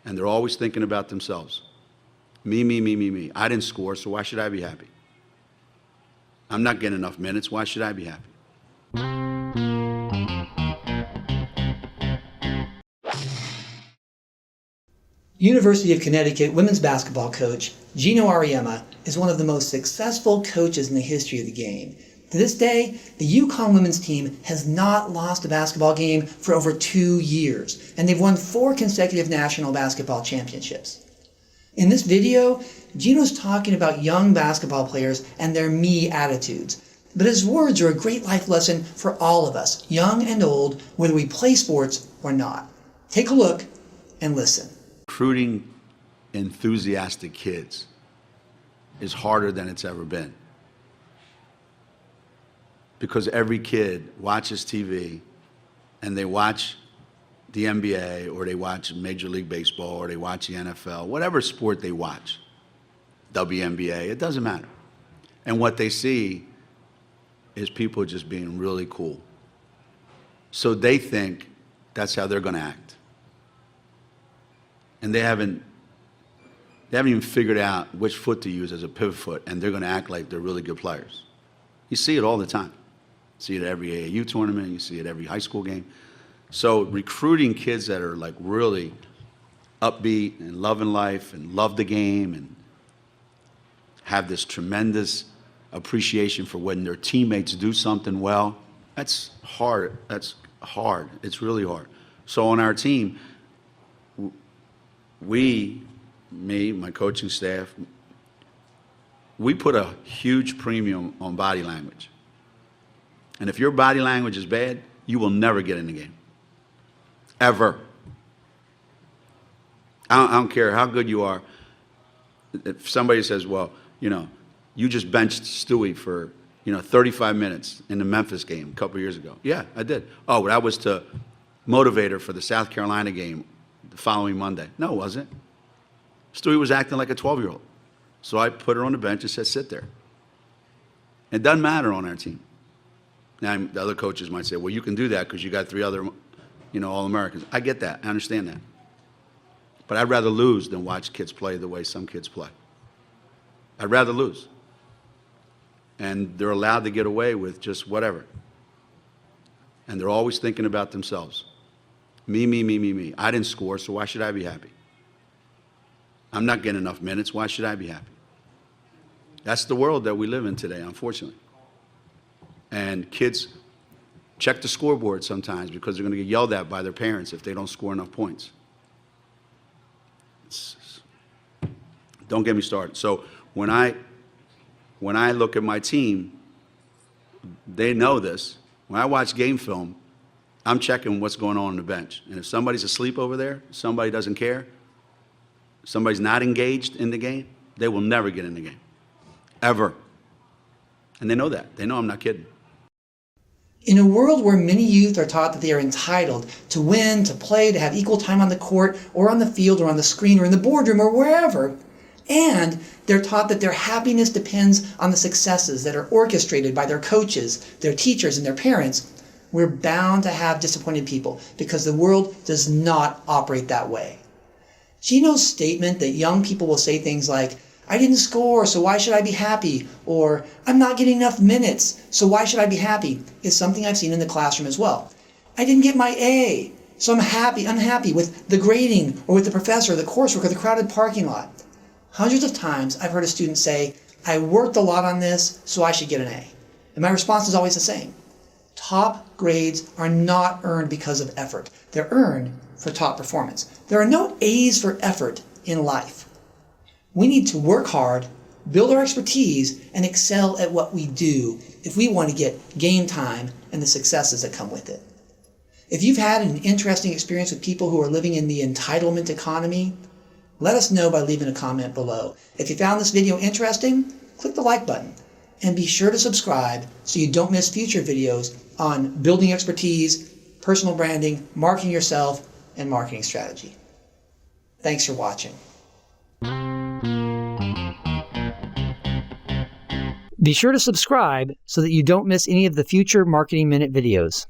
And they're always thinking about themselves. Me, me, me, me, me. I didn't score, so why should I be happy? I'm not getting enough minutes, why should I be happy? University of Connecticut women's basketball coach Geno Auriemma is one of the most successful coaches in the history of the game. To this day, the UConn women's team has not lost a basketball game for over 2 years, and they've won 4 consecutive national basketball championships. In this video, Geno's talking about young basketball players and their me attitudes, but his words are a great life lesson for all of us, young and old, whether we play sports or not. Take a look and listen. Recruiting enthusiastic kids is harder than it's ever been. Because every kid watches TV and they watch the NBA or they watch Major League Baseball or they watch the NFL, whatever sport they watch, WNBA, it doesn't matter. And what they see is people just being really cool. So they think that's how they're going to act. And they haven't even figured out which foot to use as a pivot foot, and they're going to act like they're really good players. You see it all the time. You see it at every AAU tournament, you see it every high school game. So recruiting kids that are like really upbeat and loving life and love the game and have this tremendous appreciation for when their teammates do something well, that's hard. That's hard. It's really hard. So on our team, me, my coaching staff, we put a huge premium on body language. And if your body language is bad, you will never get in the game. Ever. I don't care how good you are. If somebody says, well, you just benched Stewie for, 35 minutes in the Memphis game a couple years ago. Yeah, I did. Oh, but that was to motivate her for the South Carolina game the following Monday. No, it wasn't. Stewie was acting like a 12-year-old. So I put her on the bench and said, sit there. It doesn't matter on our team. Now, the other coaches might say, well, you can do that because you got 3 other, All-Americans. I get that. I understand that. But I'd rather lose than watch kids play the way some kids play. I'd rather lose. And they're allowed to get away with just whatever. And they're always thinking about themselves. Me, me, me, me, me. I didn't score, so why should I be happy? I'm not getting enough minutes. Why should I be happy? That's the world that we live in today, unfortunately. And kids check the scoreboard sometimes because they're going to get yelled at by their parents if they don't score enough points. Don't get me started. So when I look at my team, they know this. When I watch game film, I'm checking what's going on the bench. And if somebody's asleep over there, somebody doesn't care, somebody's not engaged in the game, they will never get in the game. Ever. And they know that. They know I'm not kidding. In a world where many youth are taught that they are entitled to win, to play, to have equal time on the court, or on the field, or on the screen, or in the boardroom, or wherever, and they're taught that their happiness depends on the successes that are orchestrated by their coaches, their teachers, and their parents, we're bound to have disappointed people because the world does not operate that way. Geno's statement that young people will say things like, I didn't score, so why should I be happy? Or, I'm not getting enough minutes, so why should I be happy? Is something I've seen in the classroom as well. I didn't get my A, so I'm unhappy with the grading, or with the professor, the coursework, or the crowded parking lot. Hundreds of times I've heard a student say, I worked a lot on this, so I should get an A. And my response is always the same. Top grades are not earned because of effort. They're earned for top performance. There are no A's for effort in life. We need to work hard, build our expertise, and excel at what we do if we want to get game time and the successes that come with it. If you've had an interesting experience with people who are living in the entitlement economy, let us know by leaving a comment below. If you found this video interesting, click the like button and be sure to subscribe so you don't miss future videos on building expertise, personal branding, marketing yourself, and marketing strategy. Thanks for watching. Be sure to subscribe so that you don't miss any of the future Marketing Minute videos.